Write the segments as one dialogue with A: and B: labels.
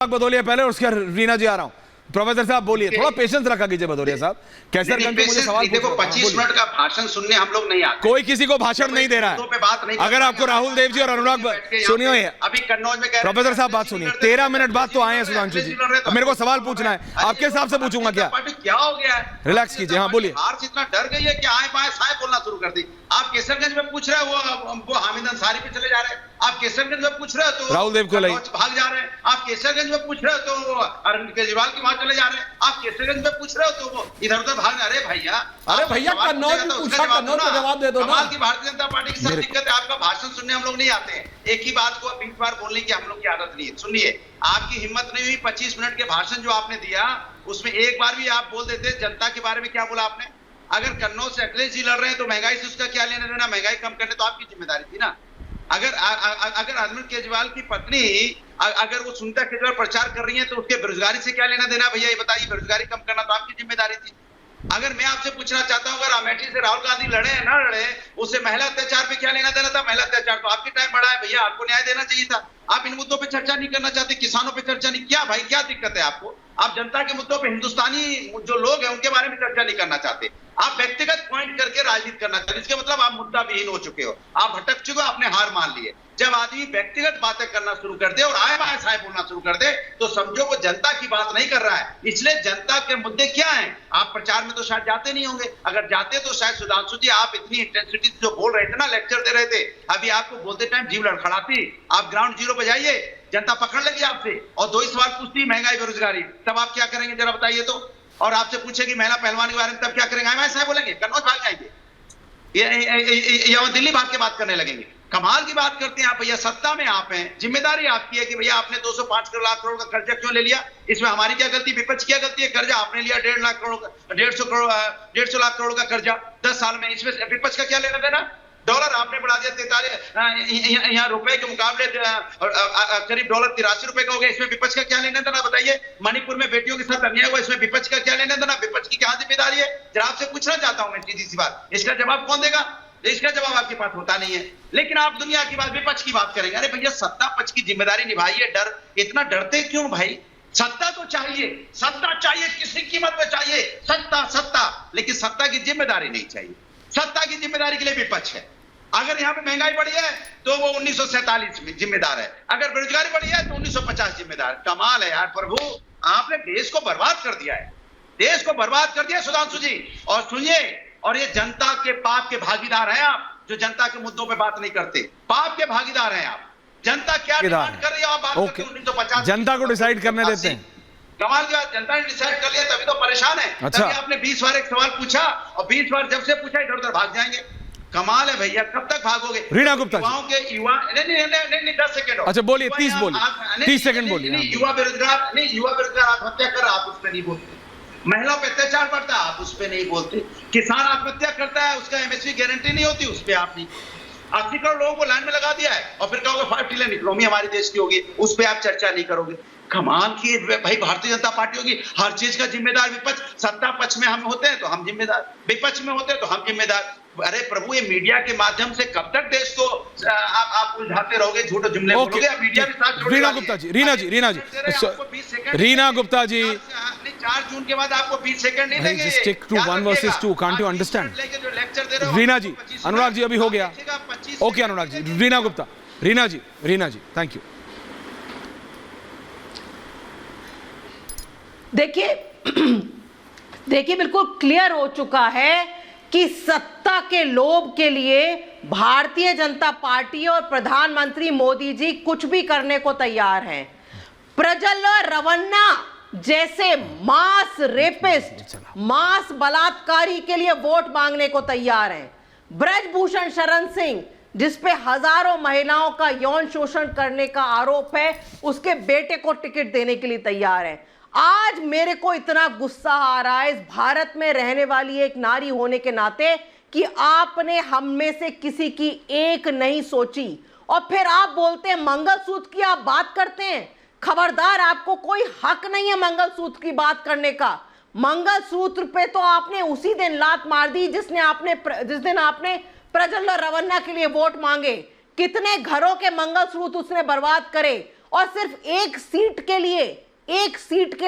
A: भदौरिया पहले, उसके रीना जी आ रहा हूं। प्रोफेसर साहब बोलिए, थोड़ा पेशेंस रखा कीजिए भदौरिया साहब। कैसे मुझे सवाल
B: देखो, 25 मिनट का भाषण सुनने हम लोग नहीं आते।
A: कोई किसी को भाषण नहीं दे रहा है। अगर आपको राहुल देव जी और अनुराग, सुनिए
B: अभी कन्नौज में
A: प्रोफेसर साहब बात सुनिए, 13 मिनट बाद तो आए हैं सुधांशु जी, मेरे को सवाल पूछना है, आपके हिसाब से पूछूंगा क्या?
B: क्या हो गया है?
A: रिलैक्स कीजिए, हाँ बोलिए।
B: हार से इतना डर गई है कि आए पाए साए बोलना शुरू कर दी। आप केसरगंज में पूछ रहे हो वो हामिद अंसारी पे चले जा रहे हैं। आप केसरगंज में पूछ रहे हो तो
A: राहुल देव को
B: भाग जा रहे हैं। आप केसरगंज में पूछ रहे हो तो अरविंद केजरीवाल की वहां चले जा रहे हैं। आप केसरगंज में पूछ रहे हो तो वो इधर उधर भाग जा रहे हैं।
C: अरे भैया कन्नौज में पूछा, कन्नौज का जवाब दे दो ना।
B: कमाल की भारतीय जनता पार्टी की सब दिक्कत है, आपका भाषण सुनने हम लोग नहीं आते हैं। एक ही बात को 20 बार बोलने की हम लोग की आदत नहीं है। सुनिए, आपकी हिम्मत नहीं हुई 25 मिनट के भाषण जो आपने दिया उसमें एक बार भी आप बोल देते जनता के बारे में। क्या बोला आपने? अगर कन्नौज से अखिलेश जी लड़ रहे हैं तो महंगाई से उसका क्या लेना देना? महंगाई कम करने तो आपकी जिम्मेदारी थी ना। अगर अरविंद केजरीवाल की पत्नी अगर वो सुनीता केजरीवाल प्रचार कर रही है तो उसके बेरोजगारी से क्या लेना देना? भैया ये बताइए, बेरोजगारी कम करना तो आपकी जिम्मेदारी थी। अगर मैं आपसे पूछना चाहता हूं, अगर अमेठी से राहुल गांधी लड़े ना लड़े, उससे महिला अत्याचार पे क्या लेना देना था? महिला अत्याचार तो आपके टाइम बढ़ा है भैया, आपको न्याय देना चाहिए था। आप इन मुद्दों पे चर्चा नहीं करना चाहते, किसानों पे चर्चा नहीं किया। भाई क्या दिक्कत है आपको? आप जनता के मुद्दों पे, हिंदुस्तानी जो लोग हैं उनके बारे में चर्चा नहीं करना चाहते। आप व्यक्तिगत पॉइंट करके राजनीति करना चाहते, इसके मतलब आप मुद्दा विहीन हो चुके हो, आप भटक चुके हो, आपने हार मान ली है। जब आदमी व्यक्तिगत बातें करना शुरू कर दे और आए बाए साए बोलना शुरू कर दे तो समझो वो जनता की बात नहीं कर रहा है। इसलिए जनता के मुद्दे क्या हैं? आप प्रचार में तो शायद जाते नहीं होंगे, अगर जाते तो शायद सुधांशु जी आप इतनी इंटेंसिटी से जो बोल रहे थे ना, लेक्चर दे रहे थे, अभी आपको बोलते टाइम जीव लड़खड़ाती। आप ग्राउंड जीरो पे जाइए, जनता पकड़ लेगी आपसे और 2 ही सवाल पूछती, महंगाई बेरोजगारी, तब आप क्या करेंगे जरा बताइए तो। और आपसे पूछेगी महिला पहलवान के बारे में, तब क्या करेंगे? आए साहब बोलेंगे, कन्नौज भाग जाएंगे या दिल्ली भाग के बात करने लगेंगे। कमाल की बात करते हैं आप भैया। सत्ता में आप हैं, जिम्मेदारी आपकी है कि भैया आपने 205 लाख करोड़ का कर्जा क्यों ले लिया? इसमें हमारी क्या गलती? विपक्ष क्या गलती है? कर्जा आपने लिया 1.5 लाख करोड़ का, 150 लाख करोड़ का कर्जा 10 साल में, इसमें विपक्ष का क्या लेना देना? डॉलर आपने बढ़ा दिया 43, यहाँ रुपए के मुकाबले करीब डॉलर 83 रुपए का हो गया, इसमें विपक्ष का क्या लेना देना बताइए? मणिपुर में बेटियों के साथ अन्याय हुआ, इसमें विपक्ष का क्या लेना देना? विपक्ष की क्या जिम्मेदारी है? जरा आपसे पूछना चाहता हूं मैं सीधी सी बात, इसका जवाब कौन देगा? इसका जवाब आपके पास होता नहीं है। लेकिन आप दुनिया की बात, विपक्ष की बात करेंगे। अरे भैया सत्ता पक्ष की जिम्मेदारी निभाइए। डर, इतना डरते क्यों भाई? सत्ता तो चाहिए, सत्ता चाहिए, किसी कीमत पे चाहिए सत्ता, सत्ता, लेकिन सत्ता की जिम्मेदारी नहीं चाहिए। सत्ता की जिम्मेदारी के लिए विपक्ष है। अगर यहाँ पे महंगाई बढ़ी है तो वो 1947 में जिम्मेदार है, अगर बेरोजगारी बढ़ी है तो 1950 जिम्मेदार। कमाल है यार प्रभु, आपने देश को बर्बाद कर दिया है, देश को बर्बाद कर दिया सुधांशु जी। और सुनिए, और ये जनता के पाप के भागीदार हैं आप, जो जनता के मुद्दों पे बात नहीं करते, पाप के भागीदार हैं आप। जनता क्या डिमांड कर रही है आप बात करते हैं 1950।
A: जनता को डिसाइड करने देते हैं।
B: कमाल की बात, जनता ने डिसाइड कर लिया तभी तो परेशान है।
A: अच्छा।
B: तभी आपने 20 बार एक सवाल पूछा और 20 बार जब से पूछा इधर उधर भाग जाएंगे। कमाल है भैया, कब तक भागोगे?
A: रीना गुप्ता
B: युवाओं के युवा नहीं 10 सेकंड।
A: अच्छा बोलिए, 30 बोलिए, 30 सेकंड बोलिए।
B: युवा बेरोजगार नहीं, युवा बेरोजगार आत्महत्या कर रहा, आप उस पर नहीं बोलते। महिलाओं पे अत्याचार बढ़ता है, आप उस पर नहीं बोलते। किसान आत्महत्या करता है, उसका एमएसपी गारंटी नहीं होती, उस पर आप नहीं। 80 करोड़ लोगों को लाइन में लगा दिया है और फिर कहोगे 5 ट्रिलियन इकोनॉमी हमारे देश की होगी, उस पर आप चर्चा नहीं करोगे। कमाल की भाई, भारतीय जनता पार्टी होगी हर चीज का जिम्मेदार विपक्ष। सत्ता पक्ष में हम होते हैं तो हम जिम्मेदार, विपक्ष में होते हैं तो हम जिम्मेदार। अरे प्रभु, ये मीडिया के माध्यम से कब तक देश को आप उलझाते रहोगे, झूठे जुमले बोलोगे? मीडिया भी साथ छोड़ने
A: रीना गुप्ता जी, रीना गुप्ता जी,
B: 4 जून के बाद आपको 20 सेकंड नहीं देंगे।
A: Stick to 1 versus 2, can't you understand? Reena ji, Anurag ji अभी हो गया। Okay Anurag ji, Reena Gupta, Reena ji thank you.
C: देखिए बिल्कुल क्लियर हो चुका है कि सत्ता के लोभ के लिए भारतीय जनता पार्टी और प्रधानमंत्री मोदी जी कुछ भी करने को तैयार हैं। प्रज्वल रवन्ना जैसे मास रेपिस्ट, मास बलात्कारी के लिए वोट मांगने को तैयार हैं। ब्रजभूषण शरण सिंह, जिसपे हजारों महिलाओं का यौन शोषण करने का आरोप है, उसके बेटे को टिकट देने के लिए तैयार है। आज मेरे को इतना गुस्सा आ रहा है इस भारत में रहने वाली एक नारी होने के नाते कि आपने हम में से किसी की एक नहीं सोची और फिर आप बोलते हैं मंगलसूत्र की आप बात करते हैं। खबरदार, आपको कोई हक नहीं है मंगलसूत्र की बात करने का। मंगलसूत्र पे तो आपने उसी दिन लात मार दी जिस दिन आपने प्रज्वल रवन्ना के लिए वोट मांगे। कितने घरों के मंगलसूत्र उसने बर्बाद करे और सिर्फ एक सीट के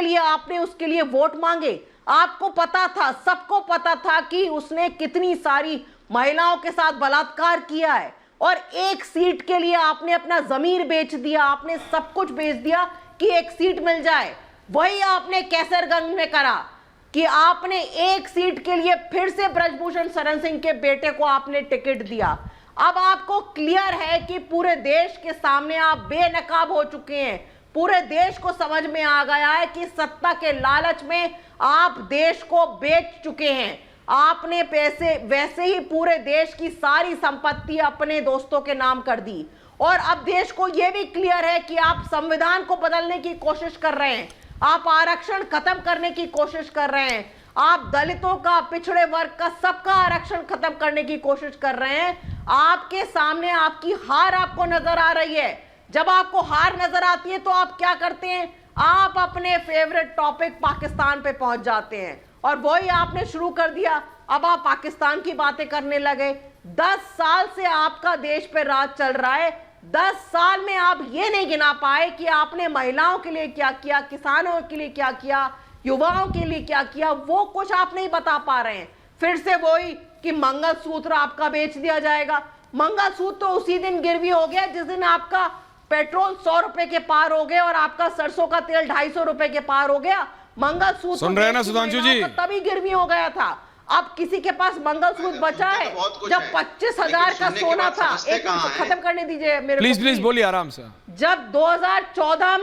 C: लिए आपने उसके लिए वोट मांगे। आपको पता था, सबको पता था कि उसने कितनी सारी महिलाओं के साथ बलात्कार किया है, और एक सीट के लिए आपने अपना जमीर बेच दिया, आपने सब कुछ बेच दिया कि एक सीट मिल जाए। वही आपने कैसरगंज में करा कि आपने एक सीट के लिए फिर से ब्रजभूषण शरण सिंह के बेटे को आपने टिकट दिया। अब आपको क्लियर है कि पूरे देश के सामने आप बेनकाब हो चुके हैं। पूरे देश को समझ में आ गया है कि सत्ता के लालच में आप देश को बेच चुके हैं। आपने पैसे वैसे ही पूरे देश की सारी संपत्ति अपने दोस्तों के नाम कर दी, और अब देश को यह भी क्लियर है कि आप संविधान को बदलने की कोशिश कर रहे हैं, आप आरक्षण खत्म करने की कोशिश कर रहे हैं, आप दलितों का, पिछड़े वर्ग का, सबका आरक्षण खत्म करने की कोशिश कर रहे हैं। आपके सामने आपकी हार आपको नजर आ रही है। जब आपको हार नजर आती है तो आप क्या करते हैं? आप अपने फेवरेट टॉपिक पाकिस्तान पे पहुंच जाते हैं, और वही आपने शुरू कर दिया। अब आप पाकिस्तान की बातें करने लगे। 10 साल से आपका देश पे राज चल रहा है। 10 साल में आप ये नहीं गिना पाए कि आपने महिलाओं के लिए क्या किया, किसानों के लिए क्या किया, युवाओं के लिए क्या किया, वो कुछ आप नहीं बता पा रहे हैं। फिर से वही कि मंगलसूत्र आपका बेच दिया जाएगा। मंगलसूत्र तो उसी दिन गिरवी हो गया जिस दिन आपका पेट्रोल 100 रुपए के पार हो गया और आपका सरसों का तेल 250 रुपए के पार हो गया। मंगलसूत्र
A: सुन रहे हैं ना सुधांशु जी?
C: तभी गिरवी हो गया था। अब किसी के पास मंगलसूत्र बचा है? जब 25,000 का सोना था, एक मिनट खत्म करने दीजिए मेरे को,
A: प्लीज बोलिए आराम से।
C: जब 2014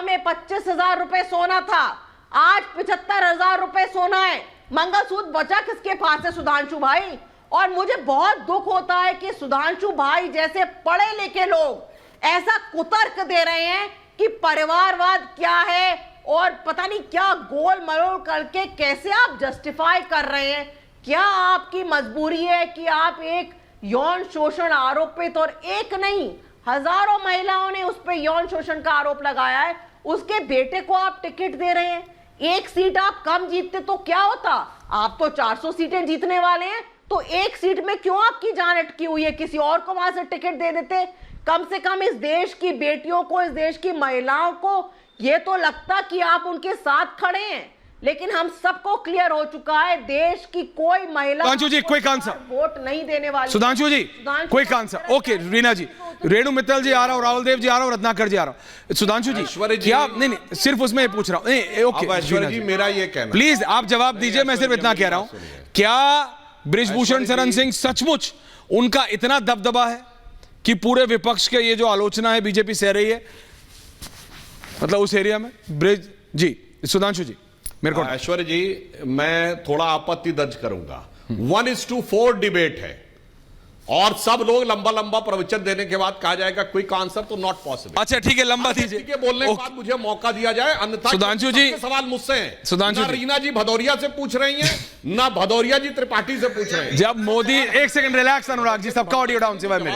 C: में 25,000 रुपए सोना था, आज 75,000 रुपए सोना है। मंगलसूत्र बचा किसके पास है सुधांशु भाई? और मुझे बहुत दुख होता है कि सुधांशु भाई जैसे पढ़े लिखे लोग ऐसा कुतर्क दे रहे हैं कि परिवारवाद क्या है और पता नहीं क्या गोल मरोड़ करके कैसे आप जस्टिफाई कर रहे हैं। क्या आपकी मजबूरी है कि आप एक यौन शोषण आरोपित, और एक नहीं हजारों महिलाओं ने उस पर यौन शोषण का आरोप लगाया है, उसके बेटे को आप टिकट दे रहे हैं? एक सीट आप कम जीतते तो क्या होता? आप तो 400 सीटें जीतने वाले हैं, तो एक सीट में क्यों आपकी जान अटकी हुई है? किसी और को वहां से टिकट दे देते। कम से कम इस देश की बेटियों को, इस देश की महिलाओं को ये तो लगता कि आप उनके साथ खड़े हैं। लेकिन हम सबको क्लियर हो चुका है, देश की कोई महिला
A: सुधांशु जी क्विक आंसर,
C: वोट नहीं देने वाली।
A: सुधांशु जी क्विक आंसर। ओके रीना जी, रेणु मित्तल जी आ रहा हूं, राहुल देव जी आ रहा हूं, रत्नाकर जी आ रहा हूं। सुधांशु जी क्या? नहीं सिर्फ उसमें पूछ रहा हूं। ओके
D: ऐश्वर्य जी, मेरा ये कहना,
A: प्लीज आप जवाब दीजिए। मैं सिर्फ इतना कह रहा हूं, क्या बृजभूषण शरण सिंह सचमुच उनका इतना दबदबा है कि पूरे विपक्ष के ये जो आलोचना है बीजेपी सह रही है, मतलब उस एरिया में? ब्रिज जी, सुधांशु जी मेरे को।
D: ऐश्वर्य जी, मैं थोड़ा आपत्ति दर्ज करूंगा। 1:4 डिबेट है और सब लोग लंबा लंबा प्रवचन देने के बाद कहा जाएगा क्विक आंसर, तो नॉट पॉसिबल।
A: अच्छा ठीक है, लंबा दीजिए।
D: के बोलने के बाद मुझे मौका दिया जाए, अन्यथा
A: सुधांशु जी
D: सवाल मुझसे हैं।
A: सुधांशु
D: ना रीना जी भदौरिया से पूछ रही हैं, ना भदौरिया जी त्रिपाठी से पूछ रहे हैं।
A: जब मोदी, एक सेकंड रिलैक्स अनुराग जी, सबका ऑडियो डाउन सिवाय मेरे।